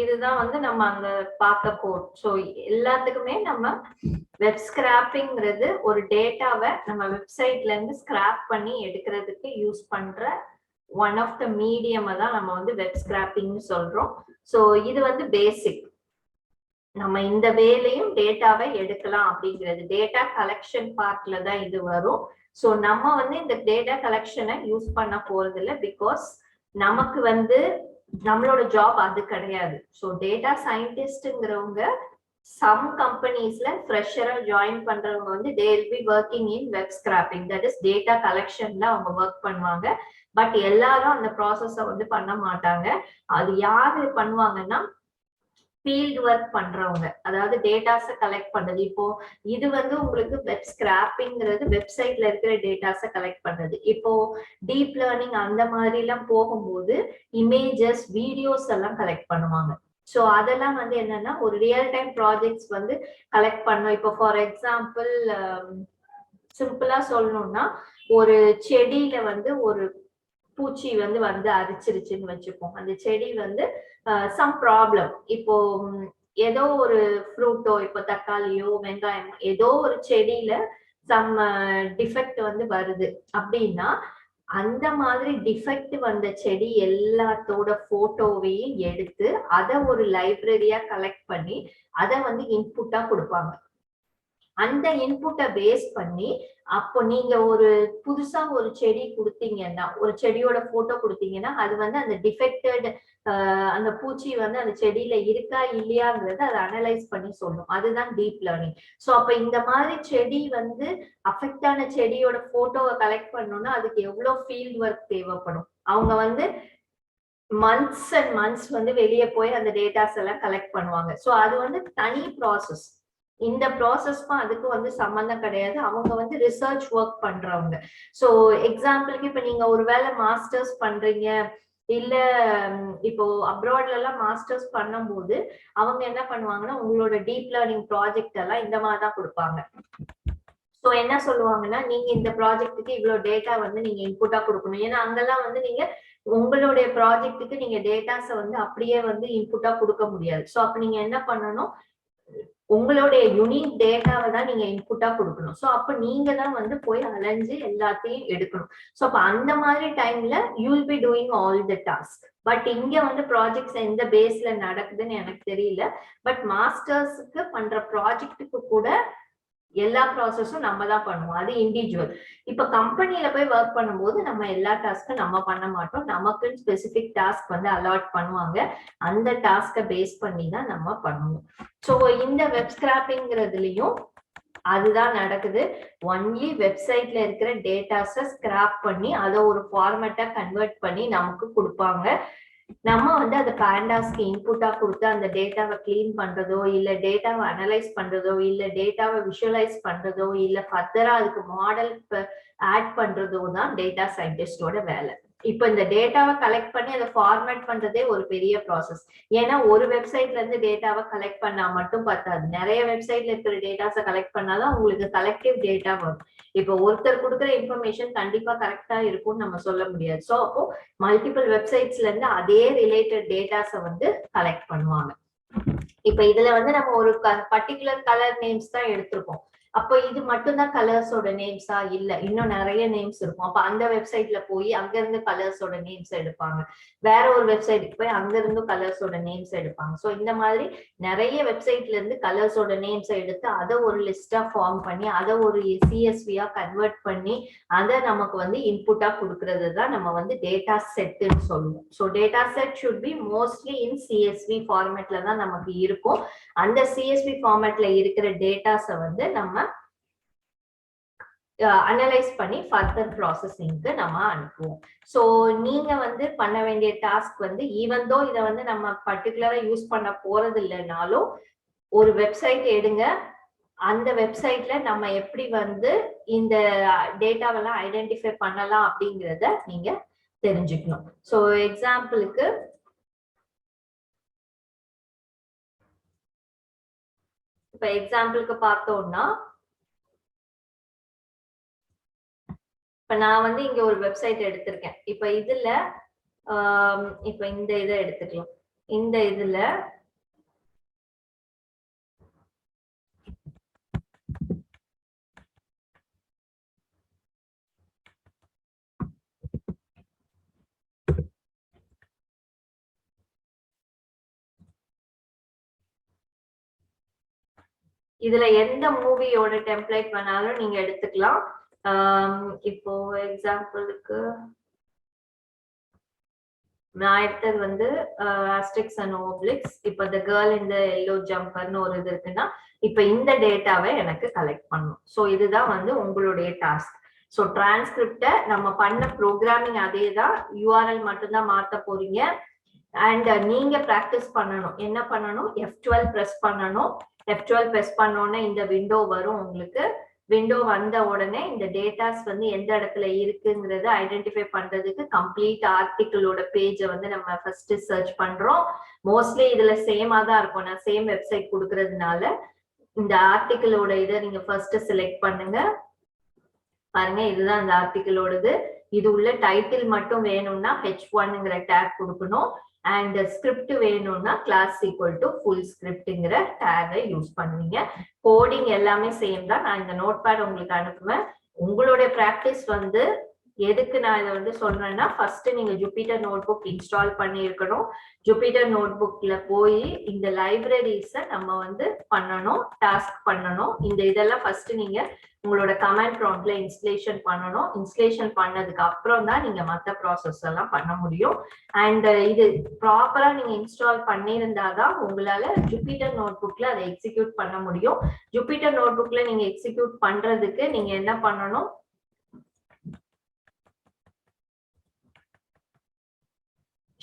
இதுதான் வந்து நம்ம அங்க பார்க்க போறோம். ஸோ எல்லாத்துக்குமே நம்ம வெப் ஸ்கிராப்பிங்கிறது ஒரு டேட்டாவை நம்ம வெப்சைட்ல இருந்து ஸ்கிராப் பண்ணி எடுக்கிறதுக்கு யூஸ் பண்ற ஒன் ஆஃப் த மீடியம் தான் நம்ம வந்து வெப் ஸ்கிராப்பிங்னு சொல்றோம். ஸோ இது வந்து பேசிக். நம்ம இந்த வேலையும் டேட்டாவை எடுக்கலாம் அப்படிங்கிறது டேட்டா கலெக்ஷன் பார்ட்ல தான் இது வரும். ஸோ நம்ம வந்து இந்த டேட்டா கலெக்ஷனை யூஸ் பண்ண போறது இல்லை, பிகாஸ் நமக்கு வந்து நம்மளோட ஜாப் அது கிடையாது. ஸோ டேட்டா சயின்டிஸ்ட்ங்கிறவங்க சம் கம்பெனிஸ்ல ஃப்ரெஷரா ஜாயின் பண்றவங்க வந்து they will be working in web scraping, that is data கலெக்ஷன்ல அவங்க ஒர்க் பண்ணுவாங்க. பட் எல்லாரும் அந்த ப்ராசஸை வந்து பண்ண மாட்டாங்க. அது யாரு பண்ணுவாங்கன்னா ஃபீல்ட் ஒர்க் பண்றவங்க, அதாவது டேட்டாஸை கலெக்ட் பண்றது. இப்போ இது வந்து உங்களுக்கு வெப் ஸ்கிராப்பிங்கிறது வெப்சைட்ல இருக்கிற டேட்டாஸை கலெக்ட் பண்றது. இப்போ டீப் லேர்னிங் அந்த மாதிரி எல்லாம் போகும்போது இமேஜஸ் வீடியோஸ் எல்லாம் கலெக்ட் பண்ணுவாங்க. ஸோ அதெல்லாம் வந்து என்னன்னா ஒரு ரியல் டைம் ப்ராஜெக்ட்ஸ் வந்து கலெக்ட் பண்ணும். இப்போ ஃபார் எக்ஸாம்பிள் சிம்பிளா சொல்லணும்னா ஒரு செடியில வந்து ஒரு பூச்சி வந்து அரிச்சிருச்சுன்னு வச்சுப்போம். அந்த செடி வந்து சம் ப்ராப்ளம், இப்போ ஏதோ ஒரு ஃப்ரூட்டோ, இப்போ தக்காளியோ வெங்காயமோ ஏதோ ஒரு செடியில சம் டிஃபெக்ட் வந்து வருது அப்படின்னா அந்த மாதிரி டிஃபெக்ட் வந்த செடி எல்லாத்தோட போட்டோவையும் எடுத்து அதை ஒரு லைப்ரரியா கலெக்ட் பண்ணி அதை வந்து இன்புட்டா கொடுப்பாங்க. அந்த இன்புட்டை பேஸ் பண்ணி அப்போ நீங்க ஒரு புதுசா ஒரு செடி கொடுத்தீங்கன்னா, ஒரு செடியோட போட்டோ கொடுத்தீங்கன்னா அது வந்து அந்த டிஃபெக்டட் அந்த பூச்சி வந்து அந்த செடியில இருக்கா இல்லையாங்கிறத அதை அனலைஸ் பண்ணி சொல்லும். அதுதான் டீப் லேர்னிங். ஸோ அப்ப இந்த மாதிரி செடி வந்து அஃபெக்ட் ஆன செடியோட போட்டோவை கலெக்ட் பண்ணணும்னா அதுக்கு எவ்வளவு ஃபீல்ட் ஒர்க் தேவைப்படும். அவங்க வந்து மந்த்ஸ் அண்ட் மந்த்ஸ் வந்து வெளியே போய் அந்த டேட்டாஸ் எல்லாம் கலெக்ட் பண்ணுவாங்க. ஸோ அது வந்து தனி ப்ராசஸ். இந்த ப்ராசஸ்க்கும் அதுக்கு வந்து சம்பந்தம் கிடையாது. அவங்க வந்து ரிசர்ச் ஒர்க் பண்றவங்க. ஸோ எக்ஸாம்பிளுக்கு இப்ப நீங்க ஒருவேளை மாஸ்டர்ஸ் பண்றீங்க, இல்ல இப்போ அப்ராட்ல எல்லாம் மாஸ்டர்ஸ் பண்ணும்போது அவங்க என்ன பண்ணுவாங்கன்னா உங்களோட டீப் லேர்னிங் ப்ராஜெக்ட் எல்லாம் இந்த மாதிரி தான் கொடுப்பாங்க. ஸோ என்ன சொல்லுவாங்கன்னா நீங்க இந்த ப்ராஜெக்ட்டுக்கு இவ்வளவு டேட்டா வந்து நீங்க இன்புட்டா கொடுக்கணும். ஏன்னா அங்கெல்லாம் வந்து நீங்க உங்களுடைய ப்ராஜெக்ட்டுக்கு நீங்க டேட்டாஸை வந்து அப்படியே வந்து இன்புட்டா கொடுக்க முடியாது. ஸோ அப்ப நீங்க என்ன பண்ணணும், உங்களுடைய யூனிக் டேட்டாவை தான் நீங்க இன்புட்டா கொடுக்கணும். ஸோ அப்ப நீங்க தான் வந்து போய் அலைஞ்சு எல்லாத்தையும் எடுக்கணும். ஸோ அப்ப அந்த மாதிரி டைம்ல you will be doing all the task. But இங்க வந்து ப்ராஜெக்ட்ஸ் எந்த பேஸ்ல நடக்குதுன்னு எனக்கு தெரியல. பட் மாஸ்டர்ஸுக்கு பண்ற ப்ராஜெக்டுக்கு கூட எல்லா ப்ராசஸும் நம்ம தான் பண்ணுவோம். அது இண்டிவிஜுவல். இப்ப கம்பெனில போய் ஒர்க் பண்ணும்போது நம்ம எல்லா டாஸ்க்கும் நம்ம பண்ண மாட்டோம். நமக்கு ஸ்பெசிபிக் டாஸ்க் வந்து அலாட் பண்ணுவாங்க. அந்த டாஸ்கை பேஸ் பண்ணி தான் நம்ம பண்ணுவோம். ஸோ இந்த வெப் ஸ்கிராப்பிங்கிறதுலயும் அதுதான் நடக்குது. ஒன்லி வெப்சைட்ல இருக்கிற டேட்டாஸை ஸ்கிராப் பண்ணி அதை ஒரு ஃபார்மேட்டா கன்வெர்ட் பண்ணி நமக்கு கொடுப்பாங்க. நம்ம வந்து அந்த பேண்டாஸ்க்கு இன்புட்டா கொடுத்து அந்த டேட்டாவை கிளீன் பண்றதோ, இல்ல டேட்டாவை அனலைஸ் பண்றதோ, இல்ல டேட்டாவை விஷுவலைஸ் பண்றதோ, இல்ல ஃபர்தரா அதுக்கு மாடல் ஆட் பண்றதோ தான் டேட்டா சயின்டிஸ்டோட வேலை. இப்ப இந்த டேட்டாவை கலெக்ட் பண்ணி அதை ஃபார்மேட் பண்றதே ஒரு பெரிய ப்ராசஸ். ஏன்னா ஒரு வெப்சைட்ல இருந்து டேட்டாவை கலெக்ட் பண்ணா மட்டும் பத்தாது. நிறைய வெப்சைட்ல இருக்கிற டேட்டாஸை கலெக்ட் பண்ணாதான் உங்களுக்கு கலெக்டிவ் டேட்டா வரும். இப்போ ஒருத்தர் கொடுக்குற இன்ஃபர்மேஷன் கண்டிப்பா கரெக்டா இருக்கும்னு நம்ம சொல்ல முடியாது. ஸோ அப்போ மல்டிபிள் வெப்சைட்ஸ்ல இருந்து அதே ரிலேட்டட் டேட்டாஸை வந்து கலெக்ட் பண்ணுவாங்க. இப்ப இதுல வந்து நம்ம ஒரு பர்டிகுலர் கலர் நேம்ஸ் தான் எடுத்திருக்கோம். அப்போ இது மட்டும்தான் கலர்ஸோட நேம்ஸா? இல்ல, இன்னும் நிறைய நேம்ஸ் இருக்கும். அப்ப அந்த வெப்சைட்ல போய் அங்க இருந்து கலர்ஸோட நேம்ஸ் எடுப்பாங்க. வேற ஒரு வெப்சைட்டுக்கு போய் அங்க இருந்து கலர்ஸோட நேம்ஸ் எடுப்பாங்க. ஸோ இந்த மாதிரி நிறைய வெப்சைட்ல இருந்து கலர்ஸோட நேம்ஸ் எடுத்து அதை ஒரு லிஸ்டா ஃபார்ம் பண்ணி அதை ஒரு சிஎஸ்வியா கன்வெர்ட் பண்ணி அதை நமக்கு வந்து இன்புட்டா கொடுக்கறது தான் நம்ம வந்து டேட்டா செட்னு சொல்லுவோம். So data set should be mostly in CSV ஃபார்மேட்ல தான் நமக்கு இருக்கும். அந்த சிஎஸ்வி ஃபார்மேட்ல இருக்கிற டேட்டாஸை வந்து நம்ம அனலைஸ் பண்ணி ஃபர்தர் ப்ராசஸிங்க்கு நம்ம அனுப்புவோம். ஸோ நீங்க வந்து பண்ண வேண்டிய டாஸ்க் வந்து ஈவன் தோ இதை வந்து நம்ம பர்டிகுலரா யூஸ் பண்ண போறது இல்லைனாலும் ஒரு வெப்சைட் எடுங்க. அந்த வெப்சைட்ல நம்ம எப்படி வந்து இந்த டேட்டாவெல்லாம் ஐடென்டிஃபை பண்ணலாம் அப்படிங்கிறத நீங்க தெரிஞ்சுக்கணும். ஸோ எக்ஸாம்பிளுக்கு இப்ப எக்ஸாம்பிளுக்கு பார்த்தோம்னா, இப்ப நான் வந்து இங்க ஒரு வெப்சைட் எடுத்திருக்கேன். இப்ப இதுல இப்ப இந்த இதை எடுத்துக்கலாம். இந்த இதுல இதுல எந்த மூவியோட டெம்ப்ளேட் வேணாலும் நீங்க எடுத்துக்கலாம். இப்போ எக்ஸாம்பிளுக்கு நான் எடுத்தது வந்து ஆஸ்ட்ரிக்ஸ் அண்ட் ஓப்ளிக்ஸ். இப்போ த கேர்ள் இந்த எல்லோ ஜம்பர்னு ஒரு இது இருக்குன்னா இப்ப இந்த டேட்டாவை எனக்கு கலெக்ட் பண்ணணும். ஸோ இதுதான் வந்து உங்களுடைய டாஸ்க். ஸோ டிரான்ஸ்கிரிப்டை நம்ம பண்ண ப்ரோக்ராமிங் அதே தான், யூஆர்எல் மட்டும்தான் மாற்ற போறீங்க. அண்ட் நீங்க ப்ராக்டிஸ் பண்ணணும். என்ன பண்ணணும்? F12 ப்ரெஸ் பண்ணணும். F12 ப்ரெஸ் பண்ணோன்னே இந்த விண்டோ வரும் உங்களுக்கு. விண்டோ வந்த உடனே இந்த டேட்டாஸ் வந்து எந்த இடத்துல இருக்குங்கிறத ஐடென்டிஃபை பண்றதுக்கு கம்ப்ளீட் ஆர்டிக்கிளோட பேஜை வந்து நம்ம ஃபர்ஸ்ட் சர்ச் பண்றோம். மோஸ்ட்லி இதுல சேமா தான் இருக்கும். நான் சேம் வெப்சைட் கொடுக்கறதுனால இந்த ஆர்டிக்கிளோட இதை நீங்க ஃபர்ஸ்ட் செலக்ட் பண்ணுங்க. பாருங்க, இதுதான் இந்த ஆர்டிக்கிளோடது. இது உள்ள டைட்டில் மட்டும் வேணும்னா H1ங்கிற டேக் கொடுக்கணும். அண்ட் ஸ்கிரிப்ட் வேணும்னா கிளாஸ் ஈக்குவல் டு ஃபுல் ஸ்கிரிப்ட்ங்கிற டேகை யூஸ் பண்ணுவீங்க. கோடிங் எல்லாமே சேம் தான். நான் இந்த நோட் பேட் உங்களுக்கு அனுப்புவேன். உங்களுடைய ப்ராக்டிஸ் வந்து எதுக்கு நான் இதை வந்து சொல்றேன்னா, ஃபர்ஸ்ட் நீங்க ஜூபிட்டர் நோட் புக் இன்ஸ்டால் பண்ணி இருக்கணும். ஜூபிட்டர் நோட் புக்ல போய் இந்த லைப்ரரிஸை நம்ம வந்து பண்ணணும், டாஸ்க் பண்ணணும். இந்த இதெல்லாம் ஃபர்ஸ்ட் நீங்க உங்களோட கமாண்ட் ப்ராம்ப்ட்ல இன்ஸ்டலேஷன் பண்ணணும். இன்ஸ்டலேஷன் பண்ணதுக்கு அப்புறம் தான் நீங்க மற்ற ப்ராசஸ் எல்லாம் பண்ண முடியும். அண்ட் இது ப்ராப்பரா நீங்க இன்ஸ்டால் பண்ணியிருந்தாதான் உங்களால ஜூபிட்டர் நோட் புக்ல அதை எக்ஸிக்யூட் பண்ண முடியும். ஜூபிட்டர் நோட் புக்ல நீங்க எக்ஸிக்யூட் பண்றதுக்கு நீங்க என்ன பண்ணணும்?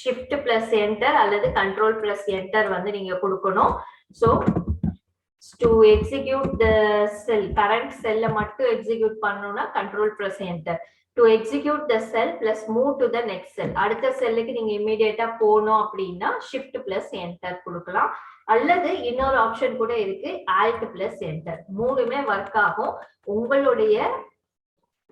Shift plus enter அல்லது Control plus enter வந்து நீங்க கொடுக்கணும். So to execute the cell, current cell மட்டும் execute பண்ணனும்னா Control plus enter. To execute the cell plus move to the next cell. அடுத்த செல்லுக்கு நீங்க இமிடியேட்டா போகணும் அப்படின்னா Shift plus enter கொடுக்கலாம். அல்லது இன்னொரு ஆப்ஷன் கூட இருக்கு, Alt plus enter. மூணுமே ஒர்க் ஆகும். உங்களுடைய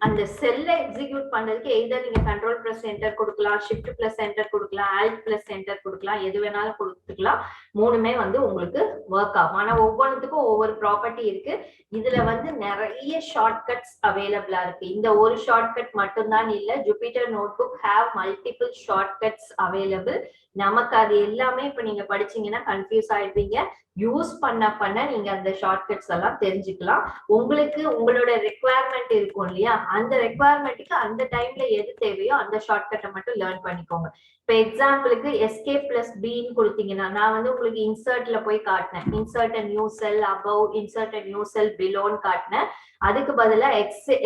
அந்த செல்லை எக்ஸிக்யூட் பண்றதுக்கு எய்தர் நீங்க கண்ட்ரோல் பிளஸ் என்டர் கொடுக்கலாம், ஷிஃப்ட் பிளஸ் என்டர் கொடுக்கலாம், ஆல்ட் பிளஸ் என்டர் கொடுக்கலாம், எது வேணாலும் கொடுத்துக்கலாம். மூணுமே வந்து உங்களுக்கு ஒர்க் ஆகும். ஆனா ஒவ்வொன்றுத்துக்கும் ஒவ்வொரு ப்ராப்பர்ட்டி இருக்கு. இதுல வந்து நிறைய ஷார்ட்கட்ஸ் அவைலபிளா இருக்கு. இந்த ஒரு ஷார்ட்கட் மட்டும்தான் இல்ல, Jupiter notebook have multiple shortcuts available. நமக்கு அது எல்லாமே இப்ப நீங்க படிச்சீங்கன்னா கன்ஃபியூஸ் ஆயிடுவீங்க. யூஸ் பண்ண நீங்க அந்த ஷார்ட்கட்ஸ் எல்லாம் தெரிஞ்சுக்கலாம். உங்களுக்கு உங்களோட ரெக்குவயர்மெண்ட் இருக்கும் இல்லையா, அந்த ரெக்குவயர்மெண்ட்டுக்கு அந்த டைம்ல எது தேவையோ அந்த ஷார்ட்கட்டை மட்டும் லேர்ன் பண்ணிக்கோங்க. இப்ப எக்ஸாம்பிளுக்கு எஸ்கேப் பிளஸ் பின்னு கொடுத்தீங்கன்னா, நான் வந்து உங்களுக்கு இன்சர்ட்ல போய் காட்டினேன். Insert a new cell above, insert a new cell பிலோன்னு காட்டினேன். அதுக்கு பதிலா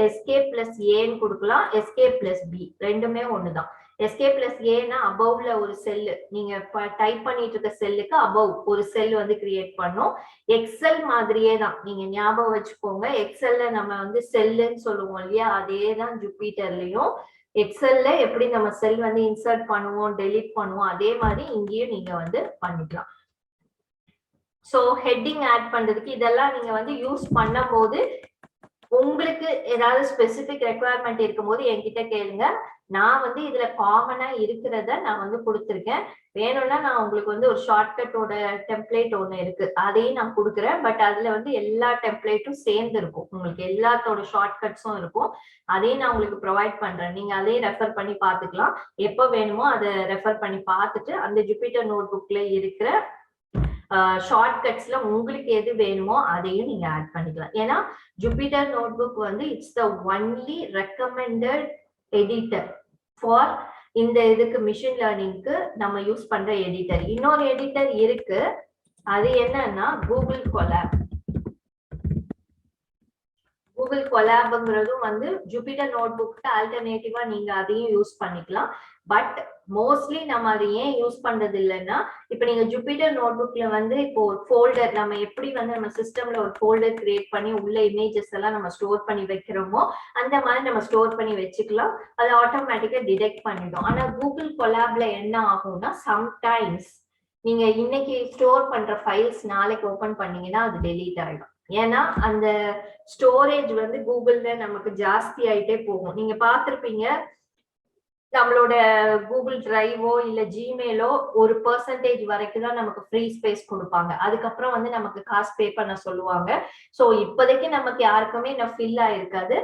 எஸ்கேப் பிளஸ் ஏன்னு கொடுக்கலாம், எஸ்கேப் பிளஸ் பி ரெண்டுமே ஒண்ணுதான். எஸ்கே பிளஸ் ஏன்னா அபவ்ல ஒரு செல்லு, நீங்க டைப் பண்ணிட்டு இருக்க செல்லுக்கு அபவ் ஒரு செல் வந்து கிரியேட் பண்ணும். எக்ஸல் மாதிரியே தான், நீங்க ஞாபகம் வச்சுக்கோங்க. எக்ஸல்ல நம்ம வந்து செல்லுன்னு சொல்லுவோம் இல்லையா, அதே தான் ஜூபிட்டர்லயும். எக்ஸல்ல எப்படி நம்ம செல் வந்து இன்சர்ட் பண்ணுவோம், டெலீட் பண்ணுவோம், அதே மாதிரி இங்கேயும் நீங்க வந்து பண்ணிக்கலாம். ஸோ ஹெட்டிங் ஆட் பண்றதுக்கு இதெல்லாம் நீங்க வந்து யூஸ் பண்ணும் போது உங்களுக்கு ஏதாவது ஸ்பெசிபிக் ரெக்குவயர்மெண்ட் இருக்கும் போது என்கிட்ட கேளுங்க. நான் வந்து இதுல காமனா இருக்கிறத நான் வந்து கொடுத்துருக்கேன். வேணும்னா நான் உங்களுக்கு வந்து ஒரு ஷார்ட்கட்டோட டெம்ப்ளேட் ஒண்ணு இருக்கு, அதையும் நான் கொடுக்குறேன். பட் அதுல வந்து எல்லா டெம்ப்ளேட்டும் சேர்ந்து இருக்கும், உங்களுக்கு எல்லாத்தோட ஷார்ட்கட்ஸும் இருக்கும். அதையும் நான் உங்களுக்கு ப்ரொவைட் பண்றேன். நீங்க அதையும் ரெஃபர் பண்ணி பார்த்துக்கலாம். எப்போ வேணுமோ அதை ரெஃபர் பண்ணி பார்த்துட்டு அந்த ஜூபிட்டர் நோட் புக்ல இருக்கிற ஷார்ட்கட்ஸ்ல உங்களுக்கு எது வேணுமோ அதையும் நீங்க ஆட் பண்ணிக்கலாம். ஏன்னா ஜூபிட்டர் நோட் புக் வந்து it's the only recommended editor for இந்த இதுக்கு மிஷின் லேர்னிங்க்கு நம்ம யூஸ் பண்ற எடிட்டர். இன்னொரு எடிட்டர் இருக்கு, அது என்னன்னா கூகுள் கொலாப். கூகுள் கொலாப்ங்கிறதும் வந்து ஜூபிட்டர் நோட் புக்கு ஆல்டர்னேட்டிவா நீங்க அதையும் யூஸ் பண்ணிக்கலாம். பட் மோஸ்ட்லி நம்ம அதை ஏன் யூஸ் பண்றது இல்லைன்னா, இப்ப நீங்க ஜூபிட்டர் நோட் புக்ல வந்து இப்போ ஒரு ஃபோல்டர் நம்ம எப்படி வந்து நம்ம சிஸ்டம்ல ஒரு ஃபோல்டர் கிரியேட் பண்ணி உள்ள இமேஜஸ் எல்லாம் நம்ம ஸ்டோர் பண்ணி வைக்கிறோமோ அந்த மாதிரி நம்ம ஸ்டோர் பண்ணி வச்சுக்கலாம். அது ஆட்டோமேட்டிக்கா டிடெக்ட் பண்ணிடும். ஆனா கூகுள் கொலாப்ல என்ன ஆகும்னா, சம்டைம்ஸ் நீங்க இன்னைக்கு ஸ்டோர் பண்ற ஃபைல்ஸ் நாளைக்கு ஓபன் பண்ணீங்கன்னா அது டெலீட் ஆயிடும். ஏன்னா அந்த ஸ்டோரேஜ் வந்து கூகுள்ல நமக்கு ஜாஸ்தி ஆயிட்டே போகும். நீங்க பார்த்திருப்பீங்க, நம்மளோட கூகுள் டிரைவோ இல்ல ஜிமெயிலோ ஒரு பெர்சன்டேஜ் வரைக்கும் தான் நமக்கு ஃப்ரீ ஸ்பேஸ் கொடுப்பாங்க. அதுக்கப்புறம் வந்து நமக்கு காசு பே பண்ண சொல்லுவாங்க. சோ இப்போதைக்கு நமக்கு யாருக்குமே இன்னும் ஃபில் ஆயிருக்காது.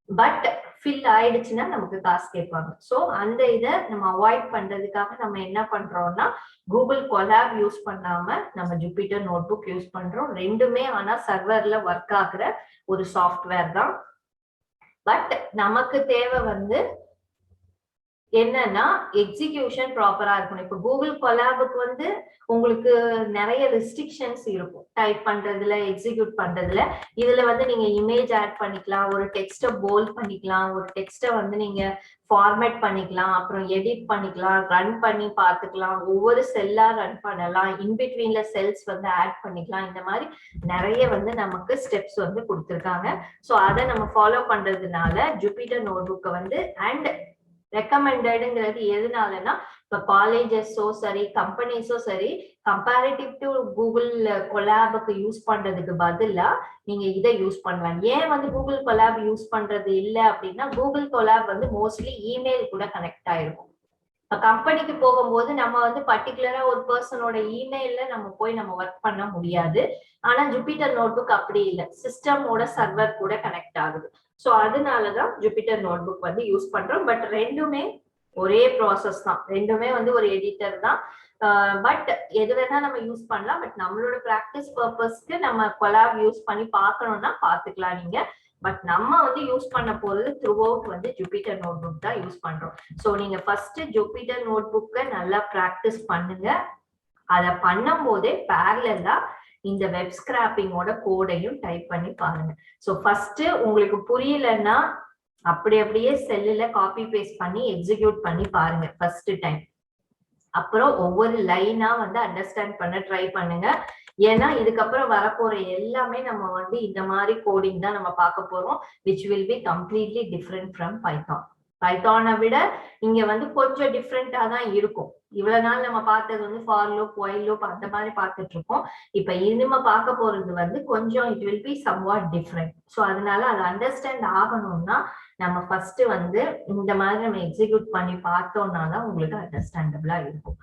பட் ஃபில் ஆயிடுச்சுன்னா நமக்கு காசு கேட்பாங்க. சோ அந்த இதை நம்ம அவாய்ட் பண்றதுக்காக நம்ம என்ன பண்றோம்னா கூகுள் கொலாப் யூஸ் பண்ணாம நம்ம ஜூபிட்டர் நோட்புக் யூஸ் பண்றோம். ரெண்டுமே ஆனா சர்வர்ல ஒர்க் ஆகுற ஒரு சாஃப்ட்வேர் தான். பட் நமக்கு தேவை வந்து என்னன்னா எக்ஸிகியூஷன் ப்ராப்பரா இருக்கணும். இப்ப கூகுள் கொலாபுக்கு வந்து உங்களுக்கு நிறைய ரெஸ்ட்ரிக்ஷன்ஸ் இருக்கும் டைப் பண்றதுல, எக்ஸிக்யூட் பண்றதுல. இதுல வந்து நீங்க இமேஜ் ஆட் பண்ணிக்கலாம், ஒரு டெக்ஸ்ட போல்ட் பண்ணிக்கலாம், ஒரு டெக்ஸ்ட வந்து நீங்க ஃபார்மேட் பண்ணிக்கலாம், அப்புறம் எடிட் பண்ணிக்கலாம், ரன் பண்ணி பார்த்துக்கலாம், ஒவ்வொரு செல்லா ரன் பண்ணலாம், இன்பிட்வீன்ல செல்ஸ் வந்து ஆட் பண்ணிக்கலாம். இந்த மாதிரி நிறைய வந்து நமக்கு ஸ்டெப்ஸ் வந்து கொடுத்துருக்காங்க. ஸோ அதை நம்ம ஃபாலோ பண்றதுனால ஜூபிட்டர் நோட்புக்கை வந்து அண்ட் ரெக்கமெண்டடுங்கிறது எதுனாலன்னா இப்ப காலேஜஸோ சரி, கம்பெனிஸோ சரி, கம்பேரிட்டிவ் டு கூகுள் கொலாபுக்கு யூஸ் பண்றதுக்கு பதிலா நீங்க இதை யூஸ் பண்ணலாம். ஏன் வந்து கூகுள் கொலாப் யூஸ் பண்றது இல்லை அப்படின்னா கூகுள் கொலாப் வந்து மோஸ்ட்லி இமெயில் கூட கனெக்ட் ஆயிருக்கும். இப்ப கம்பெனிக்கு போகும்போது நம்ம வந்து பர்டிகுலரா ஒரு பர்சனோட இமெயில்ல நம்ம போய் நம்ம ஒர்க் பண்ண முடியாது. ஆனா ஜூபிட்டர் நோட்புக் அப்படி இல்லை, சிஸ்டமோட சர்வர் கூட கனெக்ட் ஆகுது. சோ அதனாலதான் ஜூபிட்டர் நோட்புக் வந்து யூஸ் பண்றோம். பட் ரெண்டுமே ஒரே ப்ராசஸ் தான், ரெண்டுமே வந்து ஒரு எடிட்டர் தான். பட் எது வேணா நம்ம யூஸ் பண்ணலாம். பட் நம்மளோட பிராக்டிஸ் பர்பஸ்க்கு நம்ம கொலாப் யூஸ் பண்ணி பார்க்கணும்னா பார்த்துக்கலாம் நீங்க. பட் நம்ம வந்து யூஸ் பண்ண போறது த்ரூ அவுட் வந்து ஜூபிட்டர் நோட்புக் தான் யூஸ் பண்றோம். சோ நீங்க ஃபர்ஸ்ட் ஜூபிட்டர் நோட்புக்கை நல்லா பிராக்டிஸ் பண்ணுங்க. அதை பண்ணும் போதே பேரலா இந்த வெப் ஸ்கிராப்பிங்கோட கோடையும் டைப் பண்ணி பாருங்க. சோ ஃபர்ஸ்ட் உங்களுக்கு புரியலன்னா அப்படியே செல்லுல காப்பி பேஸ்ட் பண்ணி எக்ஸிக்யூட் பண்ணி பாருங்க ஃபர்ஸ்ட் டைம். அப்புறம் ஒவ்வொரு லைனா வந்து அண்டர்ஸ்டாண்ட் பண்ண ட்ரை பண்ணுங்க. ஏன்னா இதுக்கப்புறம் வரப்போற எல்லாமே நம்ம வந்து இந்த மாதிரி கோடிங் தான் நம்ம பார்க்க போறோம், which will be completely different from Python. பைத்தானை விட இங்க வந்து கொஞ்சம் டிஃப்ரெண்டா தான் இருக்கும். இவ்வளவு நாள் நம்ம பார்த்தது வந்து ஃபார் லூப், ஒயில் லூப் அந்த மாதிரி பார்த்துட்டு இருக்கோம். இப்ப இனிமே பார்க்க போறது வந்து கொஞ்சம் it will be somewhat different. So அதனால அதை அண்டர்ஸ்டாண்ட் ஆகணும்னா நம்ம ஃபர்ஸ்ட் வந்து இந்த மாதிரி நம்ம எக்ஸிக்யூட் பண்ணி பார்த்தோம்னா தான் உங்களுக்கு அண்டர்ஸ்டாண்டபிளா இருக்கும்.